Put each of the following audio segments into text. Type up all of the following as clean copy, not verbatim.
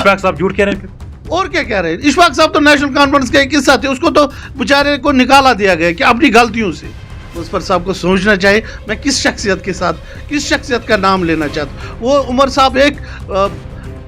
इशफाक साहब झूठ कह रहे हैं फिर? और क्या कह रहे हैं? इशफाक साहब तो नेशनल कॉन्फ्रेंस का एक हिस्सा थे, उसको तो बेचारे को निकाला दिया गया कि अपनी गलतियों से। मुज़फ़्फ़र साहब को सोचना चाहिए मैं किस शख्सियत का नाम लेना चाहता हूँ। वो उमर साहब एक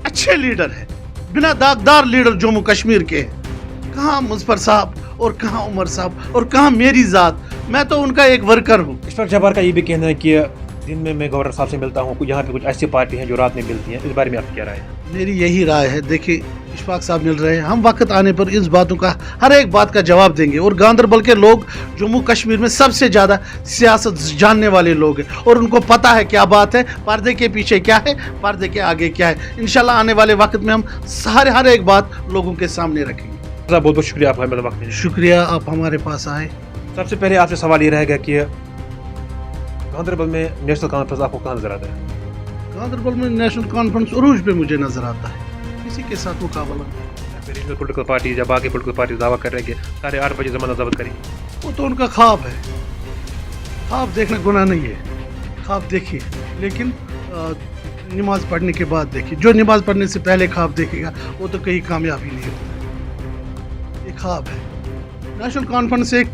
अच्छे लीडर है, बिना दागदार लीडर जम्मू कश्मीर के हैं। कहाँ मुज़फ़्फ़र साहब और कहाँ उमर साहब और कहाँ मेरी ज़ात? मैं तो उनका एक वर्कर हूँ। इशफाक जब्बार का ये भी कहना है कि दिन में मैं गवर्नर साहब से मिलता हूँ, यहाँ पे कुछ ऐसी पार्टी हैं जो रात में मिलती हैं। इस बारे में आपकी क्या राय है? मेरी यही राय है। देखिए, इशफाक साहब मिल रहे हैं, हम वक्त आने पर इस बातों का हर एक बात का जवाब देंगे। और गांदरबल के लोग जम्मू कश्मीर में सबसे ज़्यादा सियासत जानने वाले लोग हैं और उनको पता है क्या बात है, पर्दे के पीछे क्या है, पर्दे के आगे क्या है। इंशाल्लाह आने वाले वक्त में हम हर एक बात लोगों के सामने रखेंगे। बहुत बहुत शुक्रिया आपका मेरे वक्त में। शुक्रिया, आप हमारे पास आए। सबसे पहले आपसे सवाल ये रहेगा कि गांदरबल में नेशनल कॉन्फ्रेंस आपको कहाँ नजर आता है? गांदरबल में नेशनल कॉन्फ्रेंस उरूज पे मुझे नजर आता है, किसी के साथ मुकाबला। रीजनल पॉलिटिकल पार्टी या बाकी पॉलिटिकल पार्टी दावा कर रहे हैं कि 8:30 बजे जमाना जब्त करेंगे। वो तो उनका ख्वाब है, ख्वाब देखना गुनाह नहीं है। ख्वाब देखिए, लेकिन नमाज पढ़ने के बाद देखिए। जो नमाज पढ़ने से पहले ख्वाब देखेगा वो तो कहीं कामयाबी नहीं होता। ये ख्वाब है। नेशनल कॉन्फ्रेंस एक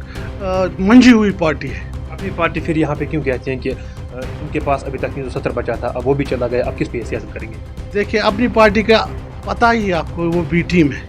मंजी हुई पार्टी है। अपनी पार्टी फिर यहाँ पे क्यों कहते हैं कि उनके पास अभी तक 370 बचा था, अब वो भी चला गया, अब किस पे सियासत करेंगे? देखिए, अपनी पार्टी का पता ही है आपको, वो बी टीम है।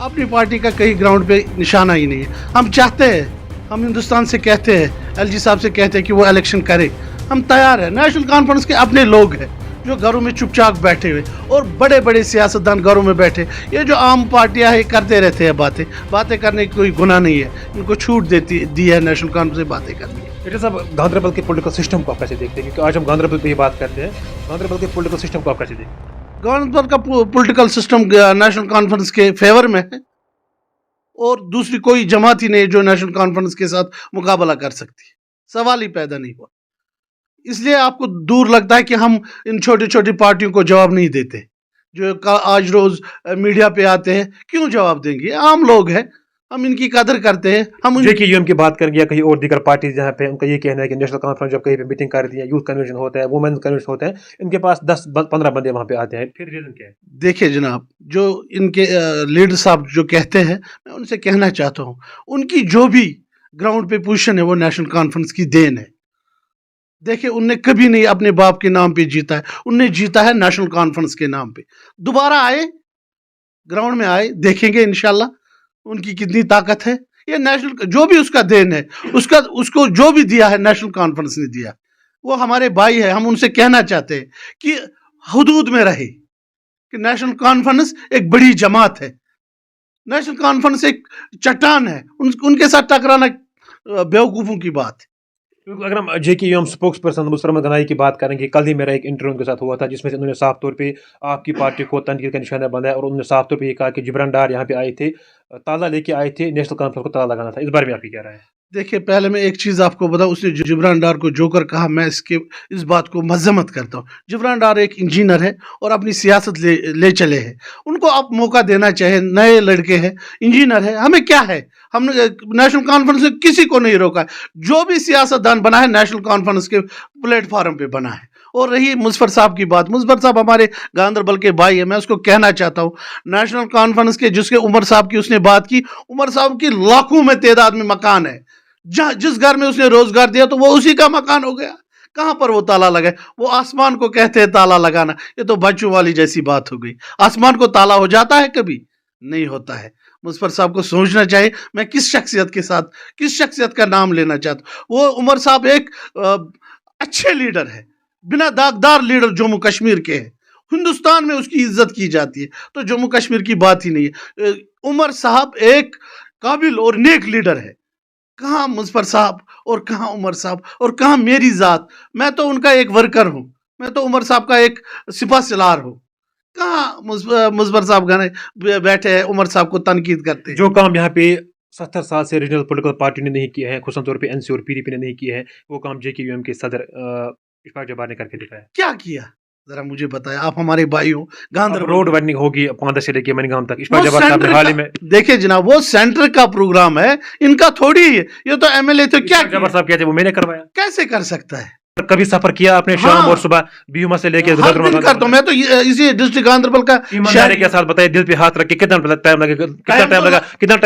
अपनी पार्टी का कहीं ग्राउंड पे निशाना ही नहीं है। हम चाहते हैं, हम हिंदुस्तान से कहते हैं, एलजी साहब से कहते हैं कि वो इलेक्शन करे, हम तैयार हैं। नेशनल कॉन्फ्रेंस के अपने लोग हैं जो घरों में चुपचाप बैठे हुए, और बड़े बड़े सियासतदान घरों में बैठे। ये जो आम पार्टियां हैं करते रहते हैं बातें करने की कोई गुनाह नहीं है। इनको छूट दी है नेशनल कॉन्फ्रेंस से बातें करनी है। डॉक्टर साहब, गांदरबल के पॉलिटिकल सिस्टम को आप कैसे देखते हैं? क्योंकि आज हम गांदरबल पे ही बात करते हैं, गांदरबल के पॉलिटिकल सिस्टम को आप कैसे देखते हैं? गांदरबल का पॉलिटिकल सिस्टम नेशनल कॉन्फ्रेंस के फेवर में है, और दूसरी कोई जमात ही नहीं जो नेशनल कॉन्फ्रेंस के साथ मुकाबला कर सकती है। सवाल ही पैदा नहीं हुआ। इसलिए आपको दूर लगता है कि हम इन छोटी छोटी पार्टियों को जवाब नहीं देते जो आज रोज मीडिया पे आते हैं। क्यों जवाब देंगे? आम लोग हैं, हम इनकी कदर करते हैं। हम जेकेयूएम की बात करेंगे या कहीं और दीगर पार्टी जहाँ पे उनका ये कहना है कि नेशनल कॉन्फ्रेंस जब कहीं पे मीटिंग करती है, यूथ कन्वेंशन होता है, वुमेन्स कन्वेंशन होता है, इनके पास 10-15 बंदे वहाँ पे आते हैं। फिर रीजन क्या है? देखिए जनाब, जो इनके लीडर साहब जो कहते हैं, मैं उनसे कहना चाहता हूँ, उनकी जो भी ग्राउंड पे पोजीशन है वो नेशनल कॉन्फ्रेंस की देन है। देखिए, उनने कभी नहीं अपने बाप के नाम पे जीता है, उनने जीता है नेशनल कॉन्फ्रेंस के नाम पे। दोबारा आए, ग्राउंड में आए, देखेंगे इंशाल्लाह उनकी कितनी ताकत है। ये नेशनल जो भी उसका देन है, उसको जो भी दिया है नेशनल कॉन्फ्रेंस ने दिया। वो हमारे भाई है, हम उनसे कहना चाहते हैं कि हुदूद में रहे, कि नेशनल कॉन्फ्रेंस एक बड़ी जमात है, नेशनल कॉन्फ्रेंस एक चट्टान है, उनके साथ टकराना बेवकूफ़ों की बात है। अगर हम जेकेयूएम स्पोक्स पर्सन मुसर्रम गनाई की बात करेंगे, कल ही मेरा एक इंटरव्यू उनके साथ हुआ था जिसमें से उन्होंने साफ तौर पे आपकी पार्टी को तनकीद का निशाना बनाया, और उन्होंने साफ तौर पे ये कहा कि जिब्रान डार यहाँ पे आए थे, ताला लेके आए थे, नेशनल कॉन्फ्रेंस को ताला लगाना था। इस बारे में आपकी क्या राय है? देखिए, पहले मैं एक चीज़ आपको बताऊं, उसने जिब्रान डार को जोकर कहा, मैं इस बात को मजम्मत करता हूँ। जिब्रान डार एक इंजीनियर है और अपनी सियासत ले चले हैं, उनको आप मौका देना चाहिए। नए लड़के हैं, इंजीनियर है, हमें क्या है, हमने नेशनल कॉन्फ्रेंस में किसी को नहीं रोका है। जो भी सियासतदान बना है नेशनल कॉन्फ्रेंस के प्लेटफॉर्म पे बना है। और रही मुज़फ़्फ़र साहब की बात, मुज़फ़्फ़र साहब हमारे गांदरबल के भाई है, मैं उसको कहना चाहता हूँ, नेशनल कॉन्फ्रेंस के जिसके उमर साहब की उसने बात की, उमर साहब की लाखों में तादाद में मकान है। जिस घर में उसने रोजगार दिया तो वो उसी का मकान हो गया। कहाँ पर वो ताला लगा? वो आसमान को कहते हैं ताला लगाना, ये तो बच्चों वाली जैसी बात हो गई। आसमान को ताला हो जाता है? कभी नहीं होता है। मुज़फ़्फ़र साहब को सोचना चाहिए मैं किस शख्सियत का नाम लेना चाहता हूँ। वो उमर साहब एक अच्छे लीडर है, बिना दागदार लीडर जम्मू कश्मीर के हैं। हिंदुस्तान में उसकी इज्जत की जाती है, तो जम्मू कश्मीर की बात ही नहीं है। उमर साहब एक काबिल और नेक लीडर है। कहाँ मुज़फ़्फ़र साहब और कहाँ उमर साहब और कहाँ मेरी ज़ात? मैं तो उनका एक वर्कर हूँ, मैं तो उमर साहब का एक सिपा सलार हूँ। कहाँ मुज़फ़्फ़र साहब गाने बैठे हैं, उमर साहब को तनकीद करते हैं। जो काम यहाँ पे 70 साल से रीजनल पॉलिटिकल पार्टी ने नहीं किए हैं, खुसूसन तौर पे एनसी और पीडीपी ने नहीं किए हैं, वो काम जेकेयूएम के सदर इशफाक जब्बार ने करके दिखाया। क्या किया जरा मुझे बताया, आप हमारे भाई हो। गांधर रोड वाइडनिंग होगी 5 से लेके मनीगांव तक, इशफाक जब्बार साहब ने हाल ही में। देखिए जनाब, वो सेंटर का प्रोग्राम है, इनका थोड़ी है। ये तो एमएलए तो क्या जब्बार साहब कहते हैं वो मैंने करवाया। कैसे कर सकता है? कभी सफर किया आपने शाम हाँ। और सुबह बीमा से लेके हर दिन करता हूँ मैं तो इसी डिस्ट्रिक्ट गांधरबल का ईमानदारी के साथ बताइए, दिल पे हाथ रख के कितना टाइम लगेगा, कितना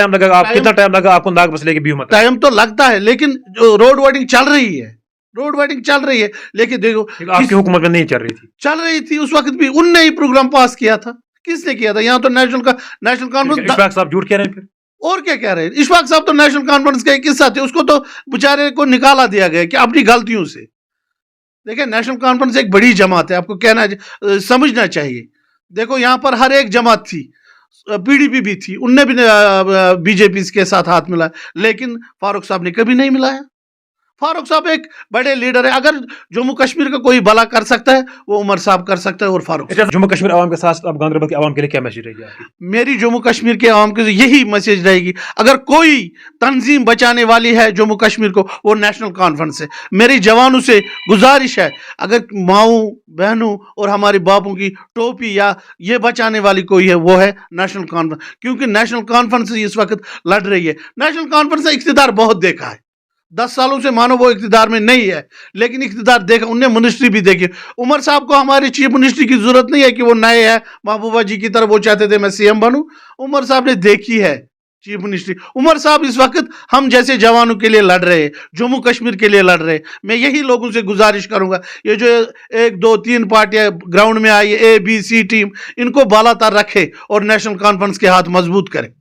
टाइम लगा आपको नागपुर से लेके बीमा तक? टाइम तो लगता है, लेकिन जो रोड वाइडिंग चल रही है, रोड वाइडिंग चल रही है, लेकिन देखो आपकी हुकूमत में नहीं चल रही थी। चल रही थी उस वक्त भी, उनने ही प्रोग्राम पास किया था। किसने किया था? यहाँ तो नेशनल कॉन्फ्रेंस। इशफाक साहब झूठ कह रहे हैं फिर। और क्या कह रहे हैं? इशफाक साहब तो नेशनल कॉन्फ्रेंस का एक हिस्सा थे, उसको तो बेचारे को निकाला दिया गया कि अपनी गलतियों से। देखिए, नेशनल कॉन्फ्रेंस एक बड़ी जमात है, आपको समझना चाहिए। देखो, यहाँ पर हर एक जमात थी, पीडीपी भी थी, उनने भी बीजेपी के साथ हाथ मिलाया, लेकिन फारूक साहब ने कभी नहीं मिलाया। फारूक साहब एक बड़े लीडर है, अगर जम्मू कश्मीर का कोई भला कर सकता है वो उमर साहब कर सकता है और फारूक। जम्मू कश्मीर आवाम के साथ अब गांधरबल के आवाम के लिए क्या मैसेज रहेगी आपकी? मेरी जम्मू कश्मीर के आवाम के लिए यही मैसेज रहेगी, अगर कोई तंजीम बचाने वाली है जम्मू कश्मीर को, वो नेशनल कॉन्फ्रेंस है। मेरी जवानों से गुजारिश है, अगर माओ बहनों और हमारे बापों की टोपी या ये बचाने वाली कोई है, वो है नेशनल कॉन्फ्रेंस, क्योंकि नेशनल कॉन्फ्रेंस इस वक्त लड़ रही है। नेशनल कॉन्फ्रेंस ने इख्तिदार बहुत देखा है, 10 सालों से मानो वो इख्तिदार में नहीं है, लेकिन इख्तिदार देखा, उनने मिनिस्ट्री भी देखी। उमर साहब को हमारी चीफ मिनिस्ट्री की जरूरत नहीं है कि वो नए हैं, महबूबा जी की तरह वो चाहते थे मैं सीएम बनूं। उमर साहब ने देखी है चीफ मिनिस्ट्री। उमर साहब इस वक्त हम जैसे जवानों के लिए लड़ रहे हैं, जम्मू कश्मीर के लिए लड़ रहे हैं। मैं यही लोगों से गुजारिश करूंगा, ये जो 1 2 3 पार्टियां ग्राउंड में आई, A B C टीम, इनको बालातर रखे और नेशनल कॉन्फ्रेंस के हाथ मजबूत करें।